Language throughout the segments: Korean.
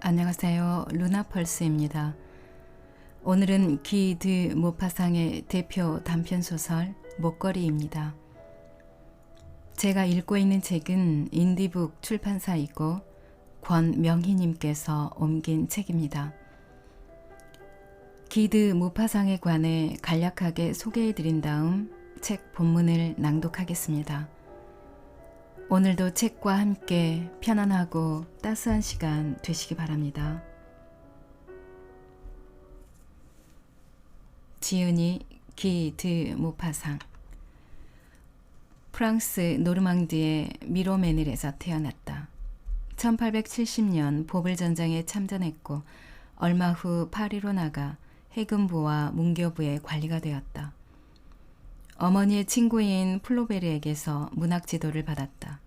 안녕하세요. 루나펄스입니다. 오늘은 기 드 모파상의 대표 단편소설 목걸이입니다. 제가 읽고 있는 책은 인디북 출판사이고 권명희님께서 옮긴 책입니다. 기 드 모파상에 관해 간략하게 소개해드린 다음 책 본문을 낭독하겠습니다. 오늘도 책과 함께 편안하고 따스한 시간 되시기 바랍니다. 지은이 기 드 모파상. 프랑스 노르망디의 미로메닐에서 태어났다. 1870년 보블전쟁에 참전했고 얼마 후 파리로 나가 해군부와 문교부의 관리가 되었다. 어머니의 친구인 플로베르에게서 문학 지도를 받았다.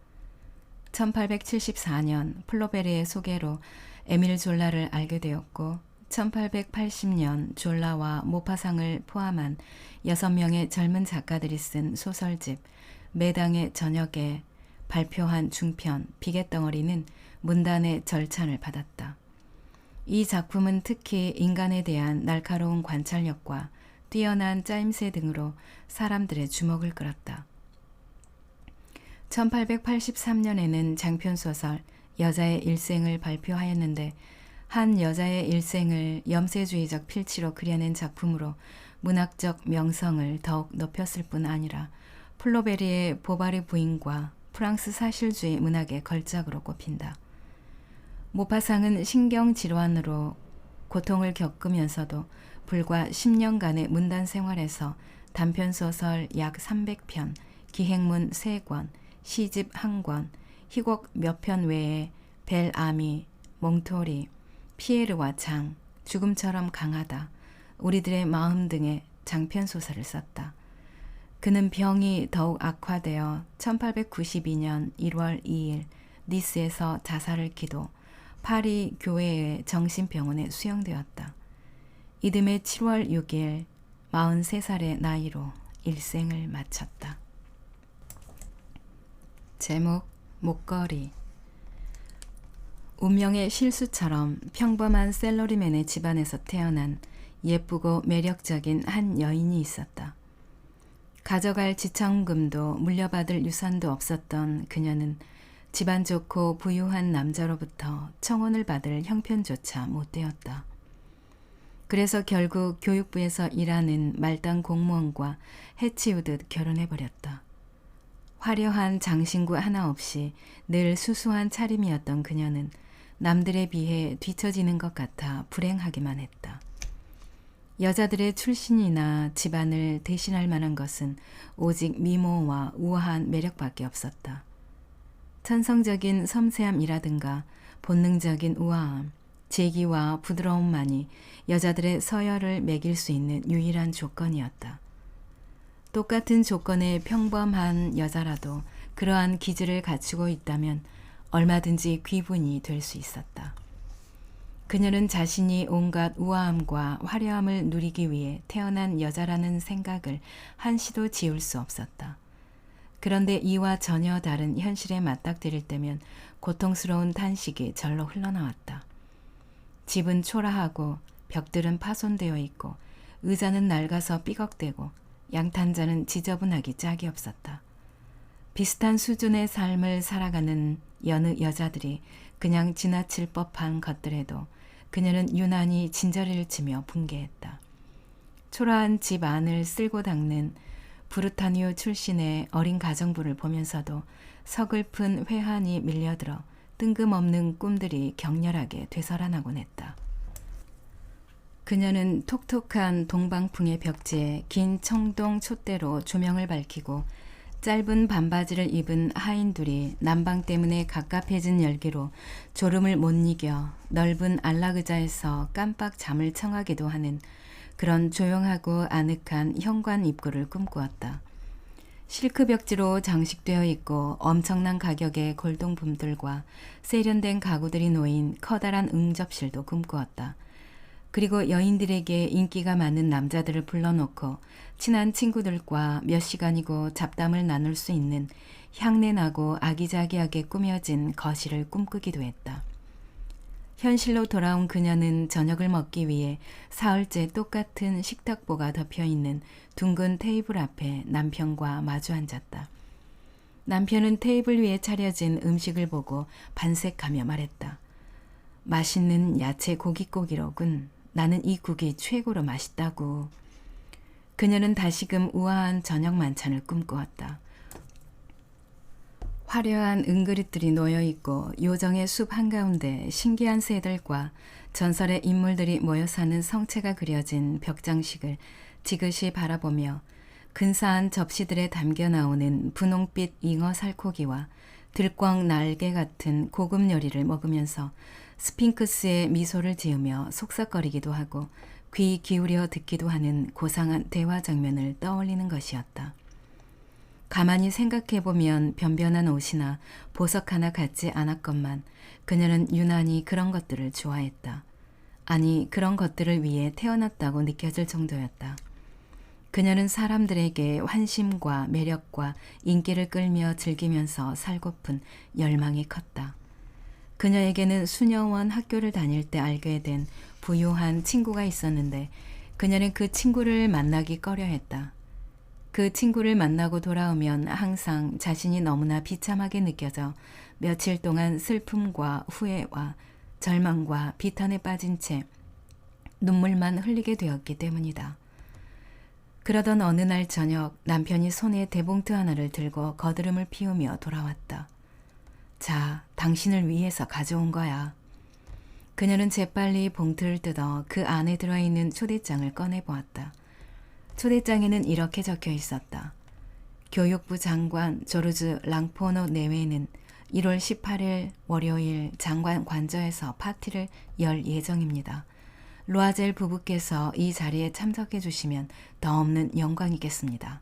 1874년 플로베르의 소개로 에밀 졸라를 알게 되었고 1880년 졸라와 모파상을 포함한 6명의 젊은 작가들이 쓴 소설집 매당의 저녁에 발표한 중편 비계덩어리는 문단의 절찬을 받았다. 이 작품은 특히 인간에 대한 날카로운 관찰력과 뛰어난 짜임새 등으로 사람들의 주목을 끌었다. 1883년에는 장편소설 여자의 일생을 발표하였는데 한 여자의 일생을 염세주의적 필치로 그려낸 작품으로 문학적 명성을 더욱 높였을 뿐 아니라 플로베르의 보바르 부인과 프랑스 사실주의 문학의 걸작으로 꼽힌다. 모파상은 신경질환으로 고통을 겪으면서도 불과 10년간의 문단 생활에서 단편소설 약 300편, 기행문 3권, 시집 1권, 희곡 몇 편 외에 벨아미, 몽토리, 피에르와 장, 죽음처럼 강하다, 우리들의 마음 등의 장편소설을 썼다. 그는 병이 더욱 악화되어 1892년 1월 2일 니스에서 자살을 기도, 파리 교회의 정신병원에 수용되었다. 이듬해 7월 6일 43살의 나이로 일생을 마쳤다. 제목 목걸이. 운명의 실수처럼 평범한 셀러리맨의 집안에서 태어난 예쁘고 매력적인 한 여인이 있었다. 가져갈 지참금도 물려받을 유산도 없었던 그녀는 집안 좋고 부유한 남자로부터 청혼을 받을 형편조차 못 되었다. 그래서 결국 교육부에서 일하는 말단 공무원과 해치우듯 결혼해버렸다. 화려한 장신구 하나 없이 늘 수수한 차림이었던 그녀는 남들에 비해 뒤처지는 것 같아 불행하기만 했다. 여자들의 출신이나 집안을 대신할 만한 것은 오직 미모와 우아한 매력밖에 없었다. 천성적인 섬세함이라든가 본능적인 우아함, 재기와 부드러움만이 여자들의 서열을 매길 수 있는 유일한 조건이었다. 똑같은 조건의 평범한 여자라도 그러한 기질을 갖추고 있다면 얼마든지 귀분이 될 수 있었다. 그녀는 자신이 온갖 우아함과 화려함을 누리기 위해 태어난 여자라는 생각을 한시도 지울 수 없었다. 그런데 이와 전혀 다른 현실에 맞닥뜨릴 때면 고통스러운 탄식이 절로 흘러나왔다. 집은 초라하고 벽들은 파손되어 있고 의자는 낡아서 삐걱대고 양탄자는 지저분하기 짝이 없었다. 비슷한 수준의 삶을 살아가는 여느 여자들이 그냥 지나칠 법한 것들에도 그녀는 유난히 진저리를 치며 분개했다. 초라한 집 안을 쓸고 닦는 브루타니오 출신의 어린 가정부를 보면서도 서글픈 회한이 밀려들어 뜬금없는 꿈들이 격렬하게 되살아나곤 했다. 그녀는 톡톡한 동방풍의 벽지에 긴 청동 촛대로 조명을 밝히고 짧은 반바지를 입은 하인 둘이 난방 때문에 갑갑해진 열기로 졸음을 못 이겨 넓은 안락의자에서 깜빡 잠을 청하기도 하는 그런 조용하고 아늑한 현관 입구를 꿈꾸었다. 실크 벽지로 장식되어 있고 엄청난 가격의 골동품들과 세련된 가구들이 놓인 커다란 응접실도 꿈꾸었다. 그리고 여인들에게 인기가 많은 남자들을 불러놓고 친한 친구들과 몇 시간이고 잡담을 나눌 수 있는 향내나고 아기자기하게 꾸며진 거실을 꿈꾸기도 했다. 현실로 돌아온 그녀는 저녁을 먹기 위해 사흘째 똑같은 식탁보가 덮여있는 둥근 테이블 앞에 남편과 마주 앉았다. 남편은 테이블 위에 차려진 음식을 보고 반색하며 말했다. 맛있는 야채 고깃국이로군. 나는 이 국이 최고로 맛있다고. 그녀는 다시금 우아한 저녁 만찬을 꿈꾸었다. 화려한 은그릇들이 놓여있고 요정의 숲 한가운데 신기한 새들과 전설의 인물들이 모여 사는 성체가 그려진 벽장식을 지그시 바라보며 근사한 접시들에 담겨 나오는 분홍빛 잉어 살코기와 들꿩 날개 같은 고급 요리를 먹으면서 스핑크스의 미소를 지으며 속삭거리기도 하고 귀 기울여 듣기도 하는 고상한 대화 장면을 떠올리는 것이었다. 가만히 생각해보면 변변한 옷이나 보석 하나 갖지 않았건만 그녀는 유난히 그런 것들을 좋아했다. 아니, 그런 것들을 위해 태어났다고 느껴질 정도였다. 그녀는 사람들에게 환심과 매력과 인기를 끌며 즐기면서 살고픈 열망이 컸다. 그녀에게는 수녀원 학교를 다닐 때 알게 된 부유한 친구가 있었는데 그녀는 그 친구를 만나기 꺼려했다. 그 친구를 만나고 돌아오면 항상 자신이 너무나 비참하게 느껴져 며칠 동안 슬픔과 후회와 절망과 비탄에 빠진 채 눈물만 흘리게 되었기 때문이다. 그러던 어느 날 저녁 남편이 손에 대봉투 하나를 들고 거드름을 피우며 돌아왔다. 자, 당신을 위해서 가져온 거야. 그녀는 재빨리 봉투를 뜯어 그 안에 들어있는 초대장을 꺼내보았다. 초대장에는 이렇게 적혀 있었다. 교육부 장관 조르주 랑포노 내외는 1월 18일 월요일 장관 관저에서 파티를 열 예정입니다. 로아젤 부부께서 이 자리에 참석해 주시면 더 없는 영광이겠습니다.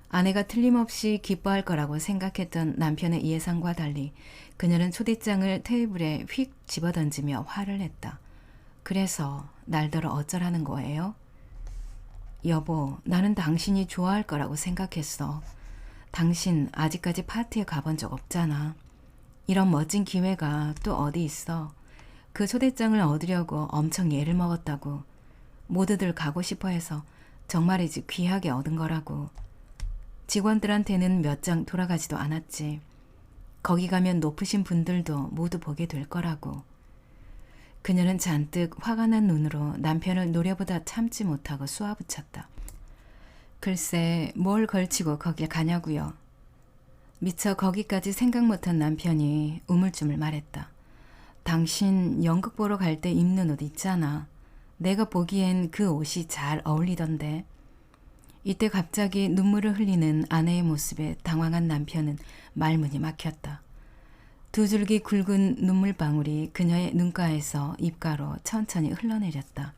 아내가 틀림없이 기뻐할 거라고 생각했던 남편의 예상과 달리 그녀는 초대장을 테이블에 휙 집어던지며 화를 냈다. 그래서 날더러 어쩌라는 거예요? 여보, 나는 당신이 좋아할 거라고 생각했어. 당신 아직까지 파티에 가본 적 없잖아. 이런 멋진 기회가 또 어디 있어. 그 초대장을 얻으려고 엄청 애를 먹었다고. 모두들 가고 싶어 해서 정말이지 귀하게 얻은 거라고. 직원들한테는 몇 장 돌아가지도 않았지. 거기 가면 높으신 분들도 모두 보게 될 거라고. 그녀는 잔뜩 화가 난 눈으로 남편을 노려보다 참지 못하고 쏘아붙였다. 글쎄, 뭘 걸치고 거길 가냐고요. 미처 거기까지 생각 못한 남편이 우물쭈물 말했다. 당신 연극 보러 갈 때 입는 옷 있잖아. 내가 보기엔 그 옷이 잘 어울리던데. 이때 갑자기 눈물을 흘리는 아내의 모습에 당황한 남편은 말문이 막혔다. 두 줄기 굵은 눈물방울이 그녀의 눈가에서 입가로 천천히 흘러내렸다.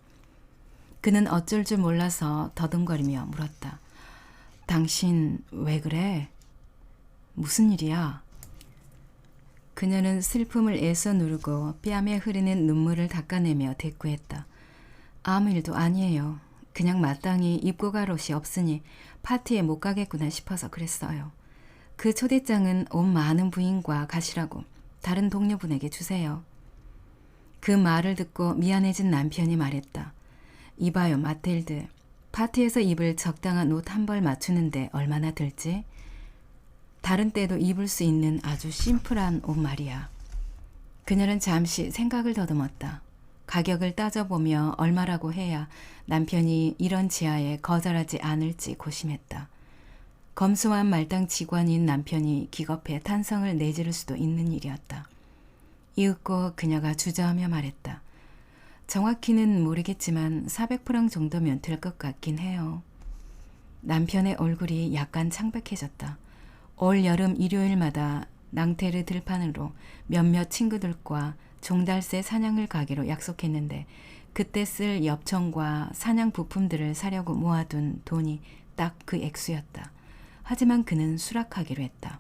그는 어쩔 줄 몰라서 더듬거리며 물었다. 당신 왜 그래? 무슨 일이야? 그녀는 슬픔을 애써 누르고 뺨에 흐르는 눈물을 닦아내며 대꾸했다. 아무 일도 아니에요. 그냥 마땅히 입고 갈 옷이 없으니 파티에 못 가겠구나 싶어서 그랬어요. 그 초대장은 옷 많은 부인과 가시라고 다른 동료분에게 주세요. 그 말을 듣고 미안해진 남편이 말했다. 이봐요, 마틸드. 파티에서 입을 적당한 옷 한 벌 맞추는데 얼마나 들지? 다른 때도 입을 수 있는 아주 심플한 옷 말이야. 그녀는 잠시 생각을 더듬었다. 가격을 따져보며 얼마라고 해야 남편이 이런 지하에 거절하지 않을지 고심했다. 검소한 말당 직원인 남편이 기겁해 탄성을 내지를 수도 있는 일이었다. 이윽고 그녀가 주저하며 말했다. 정확히는 모르겠지만 400프랑 정도면 될 것 같긴 해요. 남편의 얼굴이 약간 창백해졌다. 올 여름 일요일마다 낭테르 들판으로 몇몇 친구들과 종달새 사냥을 가기로 약속했는데 그때 쓸 엽청과 사냥 부품들을 사려고 모아둔 돈이 딱 그 액수였다. 하지만 그는 수락하기로 했다.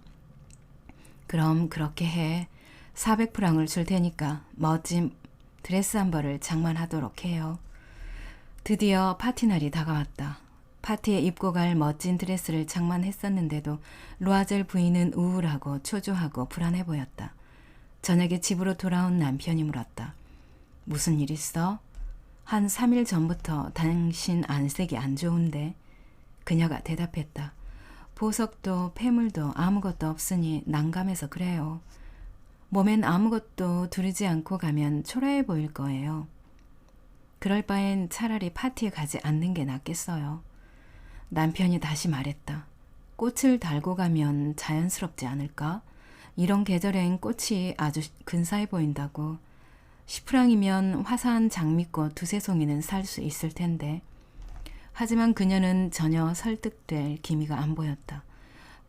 그럼 그렇게 해. 400프랑을 줄 테니까 멋진 드레스 한 벌을 장만하도록 해요. 드디어 파티 날이 다가왔다. 파티에 입고 갈 멋진 드레스를 장만했었는데도 로아젤 부인은 우울하고 초조하고 불안해 보였다. 저녁에 집으로 돌아온 남편이 물었다. 무슨 일 있어? 한 3일 전부터 당신 안색이 안 좋은데. 그녀가 대답했다. 보석도 폐물도 아무것도 없으니 난감해서 그래요. 몸엔 아무것도 두르지 않고 가면 초라해 보일 거예요. 그럴 바엔 차라리 파티에 가지 않는 게 낫겠어요. 남편이 다시 말했다. 꽃을 달고 가면 자연스럽지 않을까? 이런 계절엔 꽃이 아주 근사해 보인다고. 10프랑이면 화사한 장미꽃 두세 송이는 살 수 있을 텐데. 하지만 그녀는 전혀 설득될 기미가 안 보였다.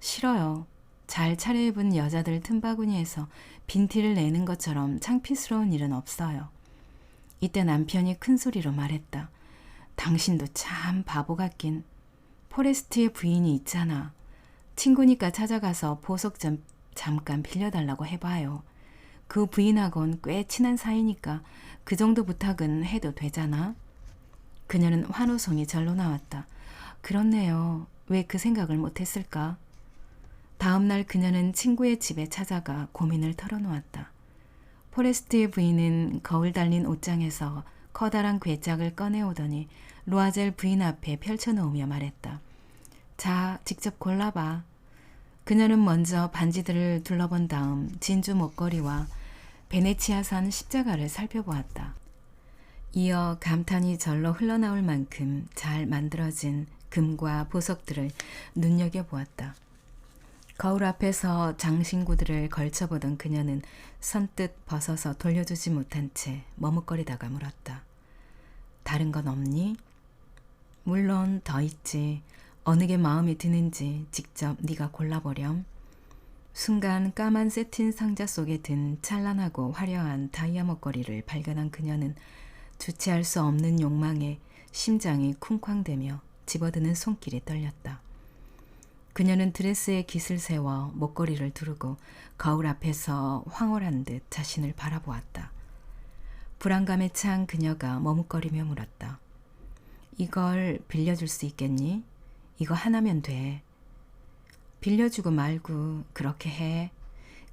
싫어요. 잘 차려입은 여자들 틈바구니에서 빈티를 내는 것처럼 창피스러운 일은 없어요. 이때 남편이 큰 소리로 말했다. 당신도 참 바보 같긴. 포레스트의 부인이 있잖아. 친구니까 찾아가서 보석 좀 잠깐 빌려달라고 해봐요. 그 부인하고는 꽤 친한 사이니까 그 정도 부탁은 해도 되잖아. 그녀는 환호성이 절로 나왔다. 그렇네요. 왜 그 생각을 못했을까? 다음 날 그녀는 친구의 집에 찾아가 고민을 털어놓았다. 포레스트의 부인은 거울 달린 옷장에서 커다란 괴짝을 꺼내오더니 로아젤 부인 앞에 펼쳐놓으며 말했다. 자, 직접 골라봐. 그녀는 먼저 반지들을 둘러본 다음 진주 목걸이와 베네치아산 십자가를 살펴보았다. 이어 감탄이 절로 흘러나올 만큼 잘 만들어진 금과 보석들을 눈여겨보았다. 거울 앞에서 장신구들을 걸쳐보던 그녀는 선뜻 벗어서 돌려주지 못한 채 머뭇거리다가 물었다. 다른 건 없니? 물론 더 있지. 어느 게 마음에 드는지 직접 네가 골라보렴. 순간 까만 세틴 상자 속에 든 찬란하고 화려한 다이아 목걸이를 발견한 그녀는 주체할 수 없는 욕망에 심장이 쿵쾅대며 집어드는 손길이 떨렸다. 그녀는 드레스에 깃을 세워 목걸이를 두르고 거울 앞에서 황홀한 듯 자신을 바라보았다. 불안감에 찬 그녀가 머뭇거리며 물었다. 이걸 빌려줄 수 있겠니? 이거 하나면 돼. 빌려주고 말고 그렇게 해.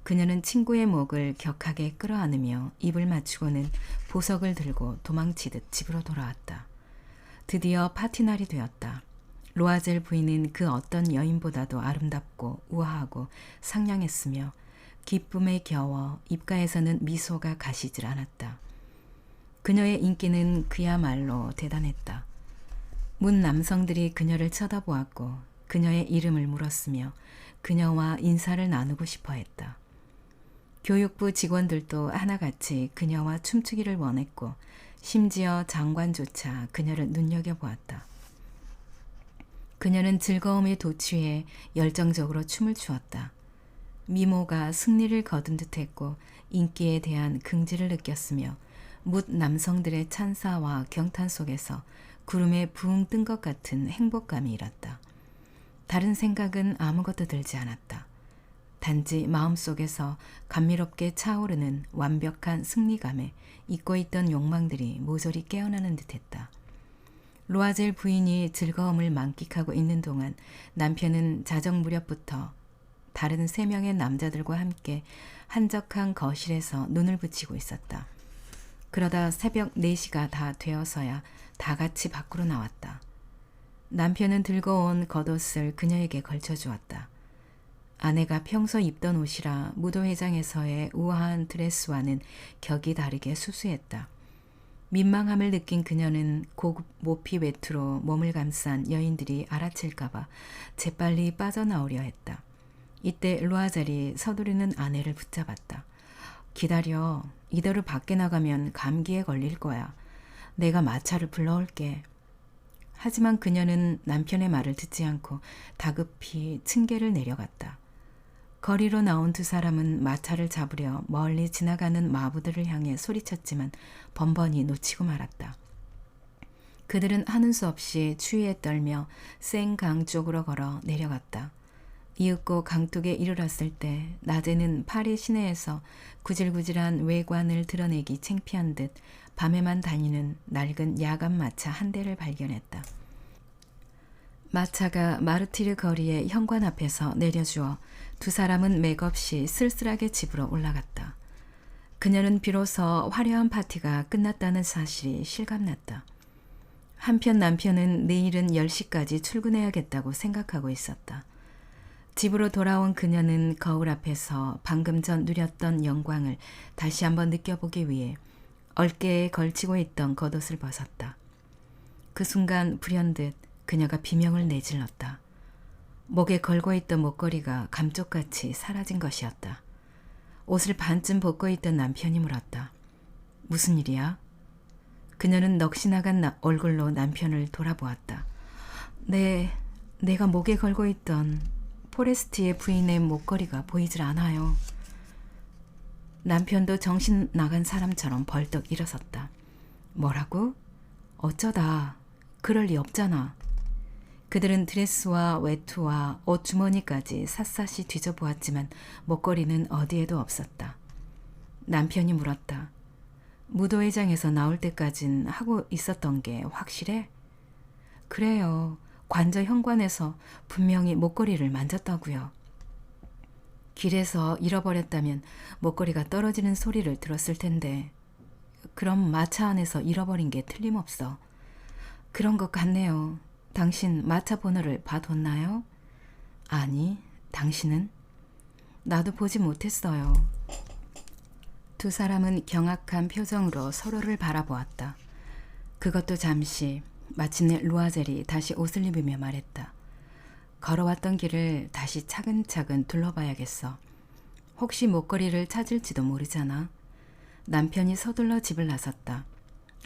그녀는 친구의 목을 격하게 끌어안으며 입을 맞추고는 보석을 들고 도망치듯 집으로 돌아왔다. 드디어 파티날이 되었다. 로아젤 부인은 그 어떤 여인보다도 아름답고 우아하고 상냥했으며 기쁨에 겨워 입가에서는 미소가 가시질 않았다. 그녀의 인기는 그야말로 대단했다. 문 남성들이 그녀를 쳐다보았고 그녀의 이름을 물었으며 그녀와 인사를 나누고 싶어 했다. 교육부 직원들도 하나같이 그녀와 춤추기를 원했고 심지어 장관조차 그녀를 눈여겨보았다. 그녀는 즐거움에 도취해 열정적으로 춤을 추었다. 미모가 승리를 거둔 듯했고 인기에 대한 긍지를 느꼈으며 뭇 남성들의 찬사와 경탄 속에서 구름에 붕 뜬 것 같은 행복감이 일었다. 다른 생각은 아무것도 들지 않았다. 단지 마음속에서 감미롭게 차오르는 완벽한 승리감에 잊고 있던 욕망들이 모조리 깨어나는 듯했다. 로아젤 부인이 즐거움을 만끽하고 있는 동안 남편은 자정 무렵부터 다른 3명의 남자들과 함께 한적한 거실에서 눈을 붙이고 있었다. 그러다 새벽 4시가 다 되어서야 다 같이 밖으로 나왔다. 남편은 들고 온 겉옷을 그녀에게 걸쳐주었다. 아내가 평소 입던 옷이라 무도회장에서의 우아한 드레스와는 격이 다르게 수수했다. 민망함을 느낀 그녀는 고급 모피 외투로 몸을 감싼 여인들이 알아챌까봐 재빨리 빠져나오려 했다. 이때 로아젤이 서두르는 아내를 붙잡았다. 기다려. 이대로 밖에 나가면 감기에 걸릴 거야. 내가 마차를 불러올게. 하지만 그녀는 남편의 말을 듣지 않고 다급히 층계를 내려갔다. 거리로 나온 2 사람은 마차를 잡으려 멀리 지나가는 마부들을 향해 소리쳤지만 번번이 놓치고 말았다. 그들은 하는 수 없이 추위에 떨며 센 강 쪽으로 걸어 내려갔다. 이윽고 강둑에 이르렀을 때 낮에는 파리 시내에서 구질구질한 외관을 드러내기 창피한 듯 밤에만 다니는 낡은 야간 마차 한 대를 발견했다. 마차가 마르티르 거리의 현관 앞에서 내려주어 2 사람은 맥없이 쓸쓸하게 집으로 올라갔다. 그녀는 비로소 화려한 파티가 끝났다는 사실이 실감났다. 한편 남편은 내일은 10시까지 출근해야겠다고 생각하고 있었다. 집으로 돌아온 그녀는 거울 앞에서 방금 전 누렸던 영광을 다시 한번 느껴보기 위해 어깨에 걸치고 있던 겉옷을 벗었다. 그 순간 불현듯 그녀가 비명을 내질렀다. 목에 걸고 있던 목걸이가 감쪽같이 사라진 것이었다. 옷을 반쯤 벗고 있던 남편이 물었다. 무슨 일이야? 그녀는 넋이 나간 얼굴로 남편을 돌아보았다. 내가 목에 걸고 있던 포레스트의 부인의 목걸이가 보이질 않아요. 남편도 정신 나간 사람처럼 벌떡 일어섰다. 뭐라고? 어쩌다. 그럴 리 없잖아. 그들은 드레스와 외투와 옷 주머니까지 샅샅이 뒤져보았지만 목걸이는 어디에도 없었다. 남편이 물었다. 무도회장에서 나올 때까진 하고 있었던 게 확실해? 그래요. 관저 현관에서 분명히 목걸이를 만졌다고요. 길에서 잃어버렸다면 목걸이가 떨어지는 소리를 들었을 텐데 그럼 마차 안에서 잃어버린 게 틀림없어. 그런 것 같네요. 당신 마차 번호를 봐뒀나요? 아니, 당신은? 나도 보지 못했어요. 두 사람은 경악한 표정으로 서로를 바라보았다. 그것도 잠시. 마침내 루아젤이 다시 옷을 입으며 말했다. 걸어왔던 길을 다시 차근차근 둘러봐야겠어. 혹시 목걸이를 찾을지도 모르잖아. 남편이 서둘러 집을 나섰다.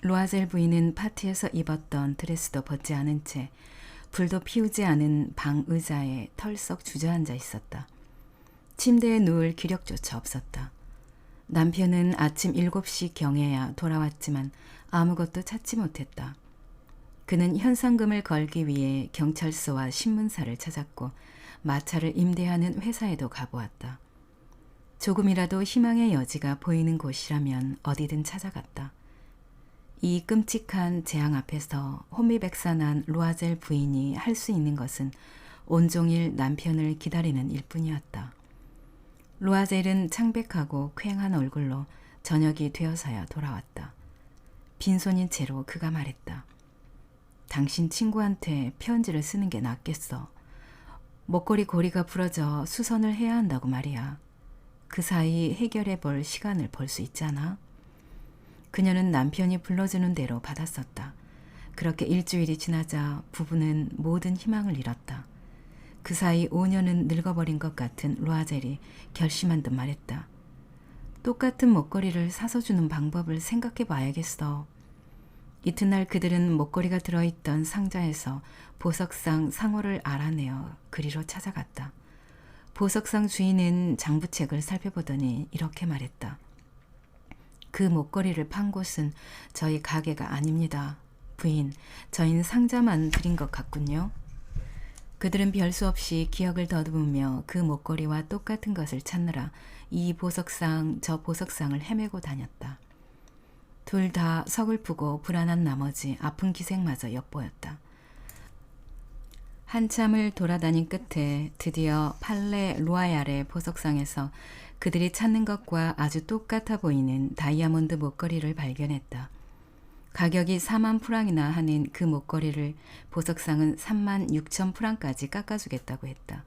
루아젤 부인은 파티에서 입었던 드레스도 벗지 않은 채 불도 피우지 않은 방 의자에 털썩 주저앉아 있었다. 침대에 누울 기력조차 없었다. 남편은 아침 7시 경에야 돌아왔지만 아무것도 찾지 못했다. 그는 현상금을 걸기 위해 경찰서와 신문사를 찾았고 마차를 임대하는 회사에도 가보았다. 조금이라도 희망의 여지가 보이는 곳이라면 어디든 찾아갔다. 이 끔찍한 재앙 앞에서 혼미백산한 루아젤 부인이 할 수 있는 것은 온종일 남편을 기다리는 일뿐이었다. 루아젤은 창백하고 쾌행한 얼굴로 저녁이 되어서야 돌아왔다. 빈손인 채로 그가 말했다. 당신 친구한테 편지를 쓰는 게 낫겠어. 목걸이 고리가 부러져 수선을 해야 한다고 말이야. 그 사이 해결해 볼 시간을 벌 수 있잖아. 그녀는 남편이 불러주는 대로 받았었다. 그렇게 일주일이 지나자 부부는 모든 희망을 잃었다. 그 사이 5년은 늙어버린 것 같은 루아젤이 결심한 듯 말했다. 똑같은 목걸이를 사서 주는 방법을 생각해 봐야겠어. 이튿날 그들은 목걸이가 들어있던 상자에서 보석상 상호를 알아내어 그리로 찾아갔다. 보석상 주인은 장부책을 살펴보더니 이렇게 말했다. 그 목걸이를 판 곳은 저희 가게가 아닙니다. 부인, 저희는 상자만 드린 것 같군요. 그들은 별수 없이 기억을 더듬으며 그 목걸이와 똑같은 것을 찾느라 이 보석상 저 보석상을 헤매고 다녔다. 둘 다 서글프고 불안한 나머지 아픈 기색마저 엿보였다. 한참을 돌아다닌 끝에 드디어 팔레 루아얄의 보석상에서 그들이 찾는 것과 아주 똑같아 보이는 다이아몬드 목걸이를 발견했다. 가격이 4만 프랑이나 하는 그 목걸이를 보석상은 3만 6천 프랑까지 깎아주겠다고 했다.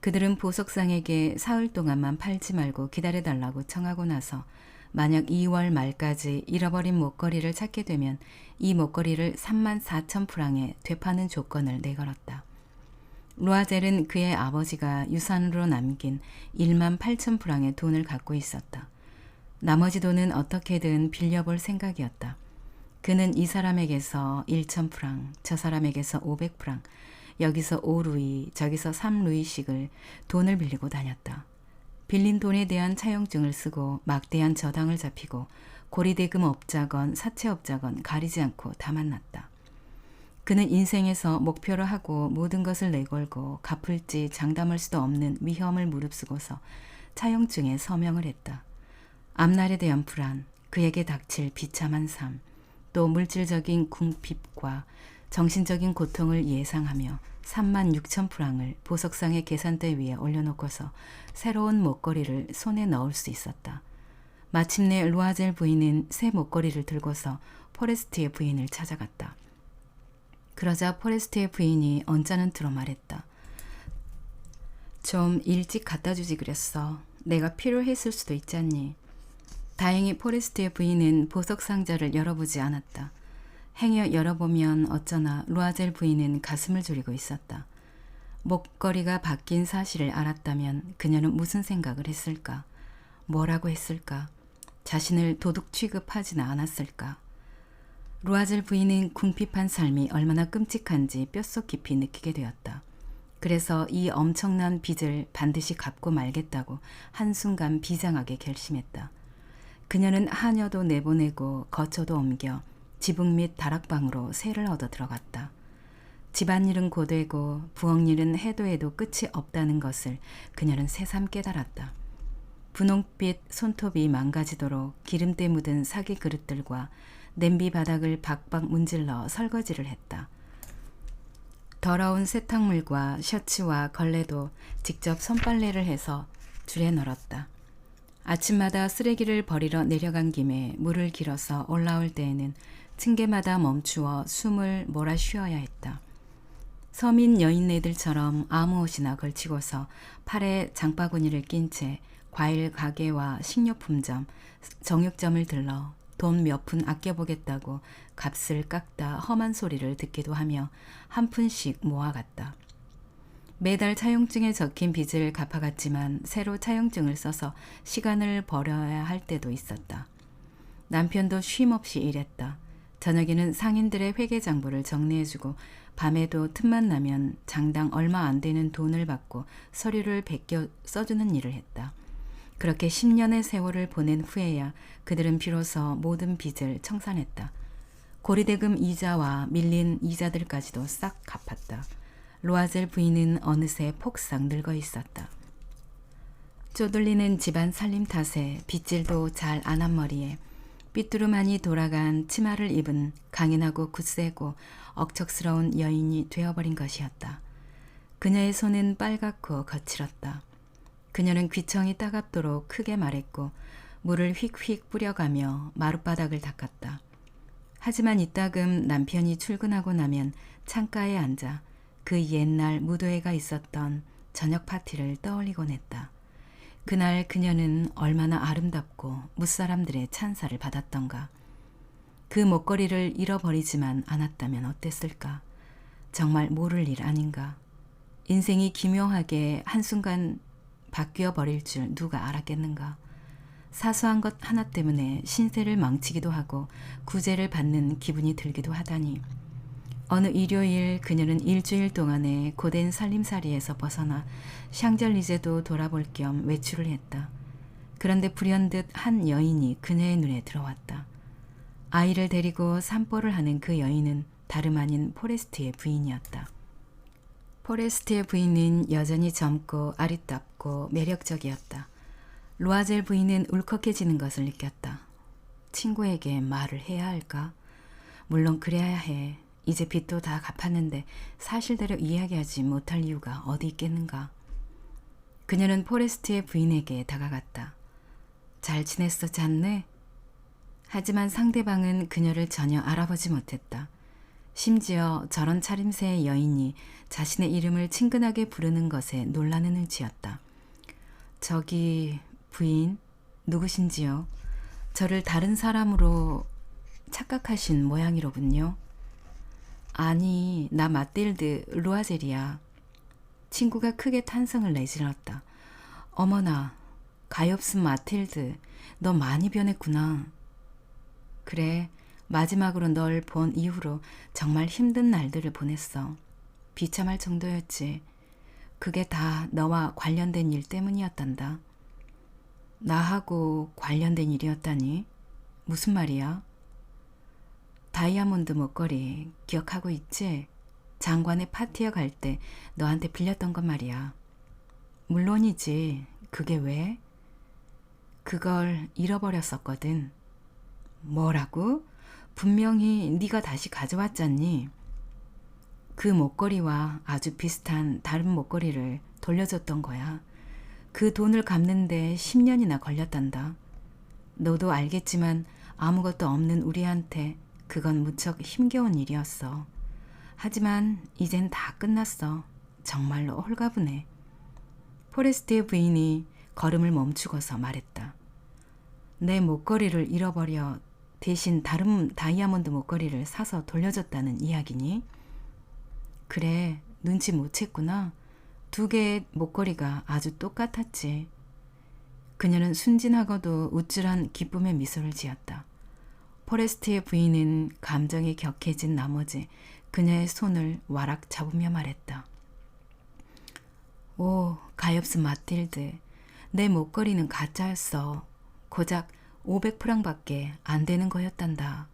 그들은 보석상에게 사흘 동안만 팔지 말고 기다려달라고 청하고 나서 만약 2월 말까지 잃어버린 목걸이를 찾게 되면 이 목걸이를 3만 4천 프랑에 되파는 조건을 내걸었다. 루아젤은 그의 아버지가 유산으로 남긴 1만 8천 프랑의 돈을 갖고 있었다. 나머지 돈은 어떻게든 빌려볼 생각이었다. 그는 이 사람에게서 1천 프랑, 저 사람에게서 500프랑, 여기서 5루이, 저기서 3루이씩을 돈을 빌리고 다녔다. 빌린 돈에 대한 차용증을 쓰고 막대한 저당을 잡히고 고리대금 업자건 사채업자건 가리지 않고 다 만났다. 그는 인생에서 목표로 하고 모든 것을 내걸고 갚을지 장담할 수도 없는 위험을 무릅쓰고서 차용증에 서명을 했다. 앞날에 대한 불안, 그에게 닥칠 비참한 삶, 또 물질적인 궁핍과 정신적인 고통을 예상하며 3만 6천 프랑을 보석상의 계산대 위에 올려놓고서 새로운 목걸이를 손에 넣을 수 있었다. 마침내 루아젤 부인은 새 목걸이를 들고서 포레스트의 부인을 찾아갔다. 그러자 포레스트의 부인이 언짢은 투로 말했다. 좀 일찍 갖다 주지 그랬어. 내가 필요했을 수도 있잖니. 다행히 포레스트의 부인은 보석 상자를 열어보지 않았다. 행여 열어보면 어쩌나 루아젤 부인은 가슴을 졸이고 있었다. 목걸이가 바뀐 사실을 알았다면 그녀는 무슨 생각을 했을까? 뭐라고 했을까? 자신을 도둑 취급하지는 않았을까? 루아젤 부인은 궁핍한 삶이 얼마나 끔찍한지 뼛속 깊이 느끼게 되었다. 그래서 이 엄청난 빚을 반드시 갚고 말겠다고 한순간 비장하게 결심했다. 그녀는 하녀도 내보내고 거처도 옮겨 지붕 및 다락방으로 새를 얻어 들어갔다. 집안일은 고되고 부엌일은 해도 해도 끝이 없다는 것을 그녀는 새삼 깨달았다. 분홍빛 손톱이 망가지도록 기름때 묻은 사기 그릇들과 냄비 바닥을 박박 문질러 설거지를 했다. 더러운 세탁물과 셔츠와 걸레도 직접 손빨래를 해서 줄에 널었다. 아침마다 쓰레기를 버리러 내려간 김에 물을 길어서 올라올 때에는 층계마다 멈추어 숨을 몰아 쉬어야 했다. 서민 여인네들처럼 아무 옷이나 걸치고서 팔에 장바구니를 낀 채 과일 가게와 식료품점, 정육점을 들러 돈 몇 푼 아껴보겠다고 값을 깎다 험한 소리를 듣기도 하며 한 푼씩 모아갔다. 매달 차용증에 적힌 빚을 갚아갔지만 새로 차용증을 써서 시간을 벌여야 할 때도 있었다. 남편도 쉼없이 일했다. 저녁에는 상인들의 회계장부를 정리해주고 밤에도 틈만 나면 장당 얼마 안 되는 돈을 받고 서류를 베껴 써주는 일을 했다. 그렇게 10년의 세월을 보낸 후에야 그들은 비로소 모든 빚을 청산했다. 고리대금 이자와 밀린 이자들까지도 싹 갚았다. 루아젤 부인은 어느새 폭삭 늙어 있었다. 쪼들리는 집안 살림 탓에 빗질도 잘 안 한 머리에 삐뚤음하니 돌아간 치마를 입은 강인하고 굳세고 억척스러운 여인이 되어버린 것이었다. 그녀의 손은 빨갛고 거칠었다. 그녀는 귀청이 따갑도록 크게 말했고 물을 휙휙 뿌려가며 마룻바닥을 닦았다. 하지만 이따금 남편이 출근하고 나면 창가에 앉아 그 옛날 무도회가 있었던 저녁 파티를 떠올리곤 했다. 그날 그녀는 얼마나 아름답고 무사람들의 찬사를 받았던가. 그 목걸이를 잃어버리지만 않았다면 어땠을까? 정말 모를 일 아닌가? 인생이 기묘하게 한순간 바뀌어 버릴 줄 누가 알았겠는가? 사소한 것 하나 때문에 신세를 망치기도 하고 구제를 받는 기분이 들기도 하다니. 어느 일요일 그녀는 일주일 동안의 고된 살림살이에서 벗어나 샹젤리제도 돌아볼 겸 외출을 했다. 그런데 불현듯 한 여인이 그녀의 눈에 들어왔다. 아이를 데리고 산보를 하는 그 여인은 다름 아닌 포레스트의 부인이었다. 포레스트의 부인은 여전히 젊고 아리답고 매력적이었다. 루아젤 부인은 울컥해지는 것을 느꼈다. 친구에게 말을 해야 할까? 물론 그래야 해. 이제 빚도 다 갚았는데 사실대로 이야기하지 못할 이유가 어디 있겠는가. 그녀는 포레스트의 부인에게 다가갔다. 잘 지냈어, 잤네? 하지만 상대방은 그녀를 전혀 알아보지 못했다. 심지어 저런 차림새의 여인이 자신의 이름을 친근하게 부르는 것에 놀라는 눈치였다. 저기 부인 누구신지요? 저를 다른 사람으로 착각하신 모양이로군요. 아니, 나 마틸드 루아젤이야. 친구가 크게 탄성을 내질렀다. 어머나, 가엾은 마틸드, 너 많이 변했구나. 그래, 마지막으로 널 본 이후로 정말 힘든 날들을 보냈어. 비참할 정도였지. 그게 다 너와 관련된 일 때문이었단다. 나하고 관련된 일이었다니? 무슨 말이야? 다이아몬드 목걸이 기억하고 있지? 장관의 파티에 갈 때 너한테 빌렸던 것 말이야. 물론이지. 그게 왜? 그걸 잃어버렸었거든. 뭐라고? 분명히 네가 다시 가져왔잖니. 그 목걸이와 아주 비슷한 다른 목걸이를 돌려줬던 거야. 그 돈을 갚는데 10년이나 걸렸단다. 너도 알겠지만 아무것도 없는 우리한테 그건 무척 힘겨운 일이었어. 하지만 이젠 다 끝났어. 정말로 홀가분해. 포레스트의 부인이 걸음을 멈추고서 말했다. 내 목걸이를 잃어버려 대신 다른 다이아몬드 목걸이를 사서 돌려줬다는 이야기니? 그래, 눈치 못 챘구나. 두 개의 목걸이가 아주 똑같았지. 그녀는 순진하고도 우쭐한 기쁨의 미소를 지었다. 포레스트의 부인은 감정이 격해진 나머지 그녀의 손을 와락 잡으며 말했다. 오, 가엾은 마틸드. 내 목걸이는 가짜였어. 고작 500프랑밖에 안 되는 거였단다.